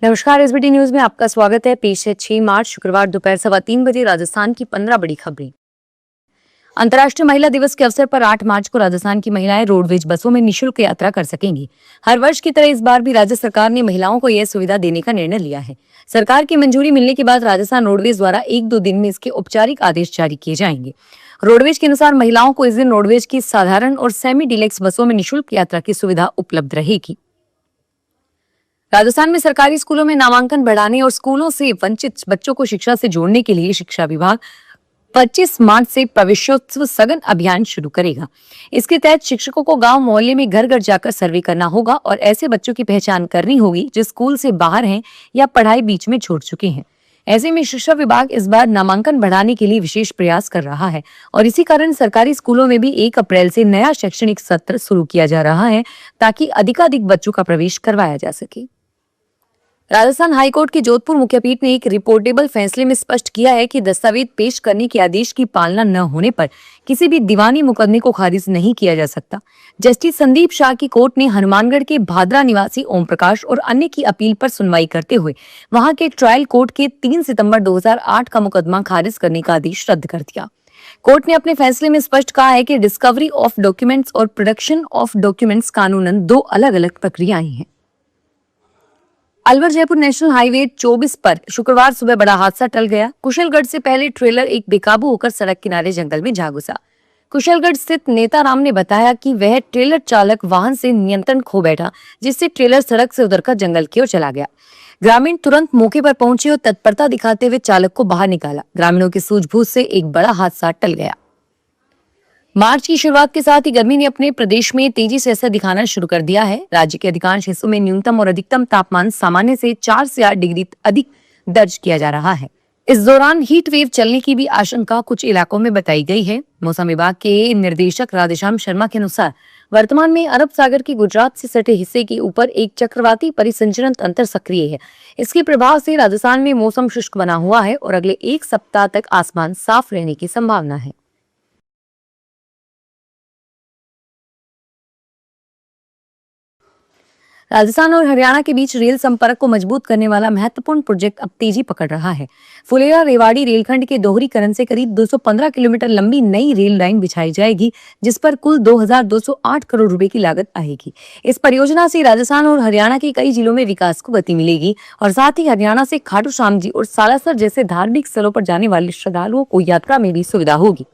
नमस्कार, SBT news में आपका स्वागत है। पेश है 6 मार्च शुक्रवार दोपहर 3:15 बजे राजस्थान की 15 बड़ी खबरें। अंतर्राष्ट्रीय महिला दिवस के अवसर पर 8 मार्च को राजस्थान की महिलाएं रोडवेज बसों में निःशुल्क यात्रा कर सकेंगी। हर वर्ष की तरह इस बार भी राज्य सरकार ने महिलाओं को यह सुविधा देने का निर्णय लिया है। सरकार की मंजूरी मिलने के बाद राजस्थान रोडवेज द्वारा 1-2 दिन में इसके औपचारिक आदेश जारी किए जाएंगे। रोडवेज के अनुसार महिलाओं को इस दिन रोडवेज की साधारण और सेमी डिलक्स बसों में निःशुल्क यात्रा की सुविधा उपलब्ध रहेगी। राजस्थान में सरकारी स्कूलों में नामांकन बढ़ाने और स्कूलों से वंचित बच्चों को शिक्षा से जोड़ने के लिए शिक्षा विभाग 25 मार्च से प्रवेशोत्सव सघन अभियान शुरू करेगा। इसके तहत शिक्षकों को गांव मोहल्ले में घर घर जाकर सर्वे करना होगा और ऐसे बच्चों की पहचान करनी होगी जो स्कूल से बाहर हैं या पढ़ाई बीच में छोड़ चुके हैं। ऐसे में शिक्षा विभाग इस बार नामांकन बढ़ाने के लिए विशेष प्रयास कर रहा है और इसी कारण सरकारी स्कूलों में भी 1 अप्रैल से नया शैक्षणिक सत्र शुरू किया जा रहा है ताकि अधिकाधिक बच्चों का प्रवेश करवाया जा सके। राजस्थान हाईकोर्ट की जोधपुर मुख्यपीठ ने एक रिपोर्टेबल फैसले में स्पष्ट किया है कि दस्तावेज पेश करने के आदेश की पालना न होने पर किसी भी दीवानी मुकदमे को खारिज नहीं किया जा सकता। जस्टिस संदीप शाह की कोर्ट ने हनुमानगढ़ के भादरा निवासी ओम प्रकाश और अन्य की अपील पर सुनवाई करते हुए वहां के ट्रायल कोर्ट के 3 सितंबर 2008 का मुकदमा खारिज करने का आदेश रद्द कर दिया। कोर्ट ने अपने फैसले में स्पष्ट कहा है कि डिस्कवरी ऑफ डॉक्यूमेंट्स और प्रोडक्शन ऑफ डॉक्यूमेंट्स कानूनन 2 अलग-अलग प्रक्रियाएं हैं। अलवर जयपुर नेशनल हाईवे 24 पर शुक्रवार सुबह बड़ा हादसा टल गया। कुशलगढ़ से पहले ट्रेलर एक बेकाबू होकर सड़क किनारे जंगल में जा घुसा। कुशलगढ़ स्थित नेताराम ने बताया कि वह ट्रेलर चालक वाहन से नियंत्रण खो बैठा, जिससे ट्रेलर सड़क से उतरकर जंगल की ओर चला गया। ग्रामीण तुरंत मौके पर पहुंचे और तत्परता दिखाते हुए चालक को बाहर निकाला। ग्रामीणों की सूझबूझ से एक बड़ा हादसा टल गया। मार्च की शुरुआत के साथ ही गर्मी ने अपने प्रदेश में तेजी से असर दिखाना शुरू कर दिया है। राज्य के अधिकांश हिस्सों में न्यूनतम और अधिकतम तापमान सामान्य से 4 से 8 डिग्री अधिक दर्ज किया जा रहा है। इस दौरान हीट वेव चलने की भी आशंका कुछ इलाकों में बताई गई है। मौसम विभाग के निर्देशक राधेश्याम शर्मा के अनुसार वर्तमान में अरब सागर के गुजरात से सटे हिस्से के ऊपर एक चक्रवाती परिसंचरण तंत्र सक्रिय है। इसके प्रभाव से राजस्थान में मौसम शुष्क बना हुआ है और अगले 1 सप्ताह तक आसमान साफ रहने की संभावना है। राजस्थान और हरियाणा के बीच रेल संपर्क को मजबूत करने वाला महत्वपूर्ण प्रोजेक्ट अब तेजी पकड़ रहा है। फुलेरा रेवाड़ी रेलखंड के दोहरीकरण से करीब 215 किलोमीटर लंबी नई रेल लाइन बिछाई जाएगी, जिस पर कुल 2208 करोड़ रुपए की लागत आएगी। इस परियोजना से राजस्थान और हरियाणा के कई जिलों में विकास को गति मिलेगी और साथ ही हरियाणा से खाटू श्याम जी और सालासर जैसे धार्मिक स्थलों पर जाने वाले श्रद्धालुओं को यात्रा में भी सुविधा होगी।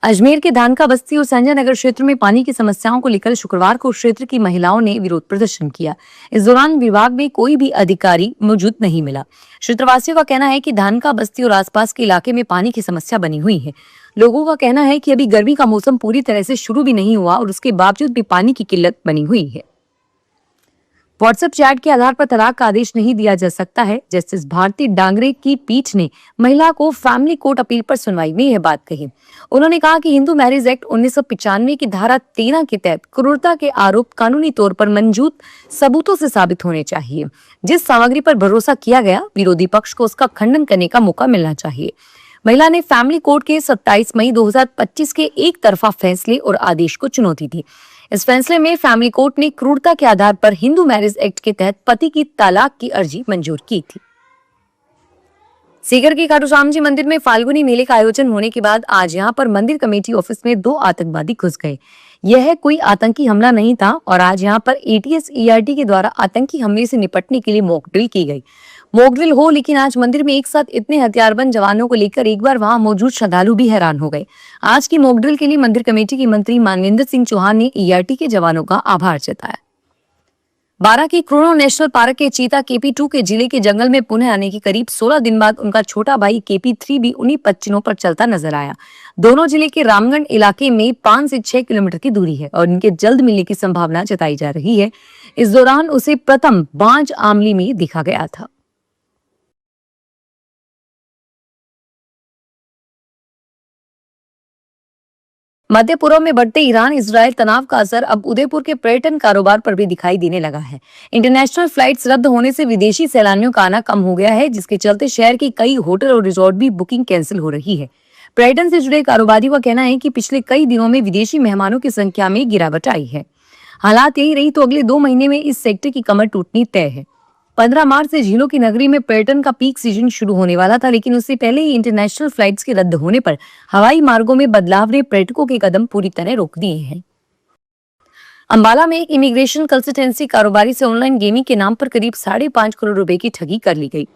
अजमेर के धानका बस्ती और संजय नगर क्षेत्र में पानी की समस्याओं को लेकर शुक्रवार को क्षेत्र की महिलाओं ने विरोध प्रदर्शन किया। इस दौरान विभाग में कोई भी अधिकारी मौजूद नहीं मिला। क्षेत्रवासियों का कहना है कि धानका बस्ती और आसपास के इलाके में पानी की समस्या बनी हुई है। लोगों का कहना है कि अभी गर्मी का मौसम पूरी तरह से शुरू भी नहीं हुआ और उसके बावजूद भी पानी की किल्लत बनी हुई है। व्हाट्सएप चैट के आधार पर तलाक का आदेश नहीं दिया जा सकता है। जस्टिस भारती डांगरे की पीठ ने महिला को फैमिली कोर्ट अपील पर सुनवाई में यह बात कही। उन्होंने कहा कि हिंदू मैरिज एक्ट 1995 की धारा 13 के तहत क्रूरता के आरोप कानूनी तौर पर मंजूर सबूतों से साबित होने चाहिए। जिस सामग्री पर भरोसा किया गया, विरोधी पक्ष को उसका खंडन करने का मौका मिलना चाहिए। महिला ने फैमिली कोर्ट के 27 मई 2025 के एक तरफा फैसले और आदेश को चुनौती दी। इस फैसले में फैमिली कोर्ट ने क्रूरता के आधार पर हिंदू मैरिज एक्ट के तहत पति की तलाक की अर्जी मंजूर की थी। सीकर के खाटू श्याम जी मंदिर में फाल्गुनी मेले का आयोजन होने के बाद आज यहां पर मंदिर कमेटी ऑफिस में 2 आतंकवादी घुस गए। यह कोई आतंकी हमला नहीं था और आज यहां पर ATS ERT के द्वारा आतंकी हमले से निपटने के लिए मॉक ड्रिल की गई। मॉक ड्रिल हो, लेकिन आज मंदिर में एक साथ इतने हथियारबंद जवानों को लेकर एक बार वहां मौजूद श्रद्धालु भी हैरान हो गए। आज की मॉक ड्रिल के लिए मंदिर कमेटी के मंत्री मानवेंद्र सिंह चौहान ने ERT के जवानों का आभार जताया। बारां के क्रोनो नेशनल पार्क के चीता KP2 के जिले के जंगल में पुनः आने के करीब 16 दिन बाद उनका छोटा भाई KP3 भी उन्हीं पच्चीनों पर चलता नजर आया। दोनों जिले के रामगढ़ इलाके में 5 से 6 किलोमीटर की दूरी है और इनके जल्द मिलने की संभावना जताई जा रही है। इस दौरान उसे प्रथम बांज आमली में देखा गया था। मध्य पूर्व में बढ़ते ईरान इजरायल तनाव का असर अब उदयपुर के पर्यटन कारोबार पर भी दिखाई देने लगा है। इंटरनेशनल फ्लाइट्स रद्द होने से विदेशी सैलानियों का आना कम हो गया है, जिसके चलते शहर के कई होटल और रिजॉर्ट भी बुकिंग कैंसिल हो रही है। पर्यटन से जुड़े कारोबारियों का कहना है कि पिछले कई दिनों में विदेशी मेहमानों की संख्या में गिरावट आई है। हालात यही रही तो अगले 2 महीने में इस सेक्टर की कमर टूटनी तय है। 15 मार्च से झीलों की नगरी में पर्यटन का पीक सीजन शुरू होने वाला था, लेकिन उससे पहले ही इंटरनेशनल फ्लाइट्स के रद्द होने पर हवाई मार्गों में बदलाव ने पर्यटकों के कदम पूरी तरह रोक दिए हैं। अंबाला में एक इमिग्रेशन कंसल्टेंसी कारोबारी से ऑनलाइन गेमिंग के नाम पर करीब 5.5 करोड़ रुपए की ठगी कर ली गई।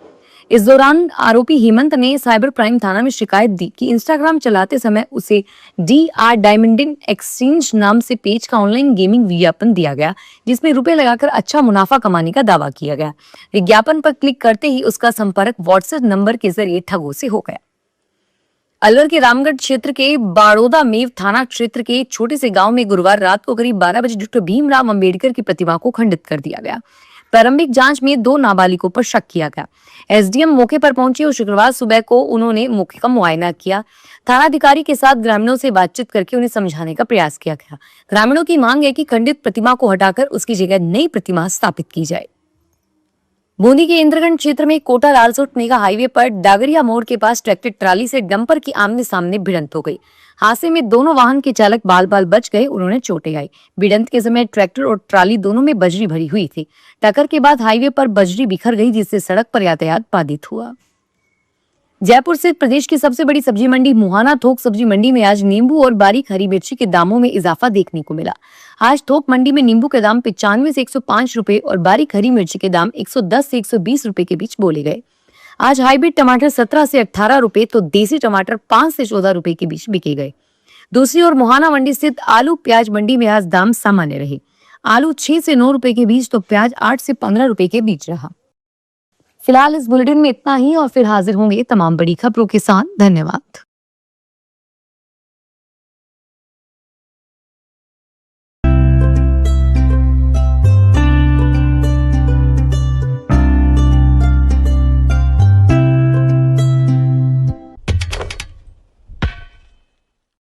इस दौरान आरोपी हेमंत ने साइबर क्राइम थाना में शिकायत दी कि इंस्टाग्राम चलाते समय उसे DR डायमंड एक्सचेंज नाम से पेज का ऑनलाइन गेमिंग विज्ञापन दिया गया, जिसमें रुपए लगाकर अच्छा मुनाफा कमाने का दावा किया गया। विज्ञापन पर क्लिक करते ही उसका संपर्क व्हाट्सएप नंबर के जरिए ठगों से हो गया। अलवर के रामगढ़ क्षेत्र के बाड़ोदा मेव थाना क्षेत्र के एक छोटे से गांव में गुरुवार रात को करीब 12 बजे डॉक्टर भीमराव अंबेडकर की प्रतिमा को खंडित कर दिया गया। प्रारंभिक जांच में 2 नाबालिगों पर शक किया गया। SDM मौके पर पहुंचे और शुक्रवार सुबह को उन्होंने मौके का मुआयना किया। थानाधिकारी के साथ ग्रामीणों से बातचीत करके उन्हें समझाने का प्रयास किया गया। ग्रामीणों की मांग है कि खंडित प्रतिमा को हटाकर उसकी जगह नई प्रतिमा स्थापित की जाए। बूंदी के इंद्रगंज क्षेत्र में कोटा लालसोट मेगा हाईवे पर डागरिया मोड़ के पास ट्रैक्टर ट्राली से डंपर की आमने सामने भिड़ंत हो गई। हादसे में दोनों वाहन के चालक बाल बाल बच गए, उन्होंने चोटें आई। भिड़ंत के समय ट्रैक्टर और ट्राली दोनों में बजरी भरी हुई थी। टक्कर के बाद हाईवे पर बजरी बिखर गई, जिससे सड़क पर यातायात बाधित हुआ। जयपुर स्थित प्रदेश की सबसे बड़ी सब्जी मंडी मुहाना थोक सब्जी मंडी में आज नींबू और बारीक हरी मिर्ची के दामों में इजाफा देखने को मिला। आज थोक मंडी में नींबू के दाम 95 से 105 रुपए और बारीक हरी मिर्ची के दाम 110 से 120 रुपए के बीच बोले गए। आज हाइब्रिड टमाटर 17 से 18 रुपए तो देसी टमाटर 5 से 14 रुपए के बीच बिके गए। दूसरी ओर मुहाना मंडी स्थित आलू प्याज मंडी में आज दाम सामान्य रहे। आलू 6 से 9 रुपए के बीच तो प्याज 8 से 15 रुपए के बीच रहा। फिलहाल इस बुलेटिन में इतना ही और फिर हाजिर होंगे तमाम बड़ी खबरों के साथ। धन्यवाद।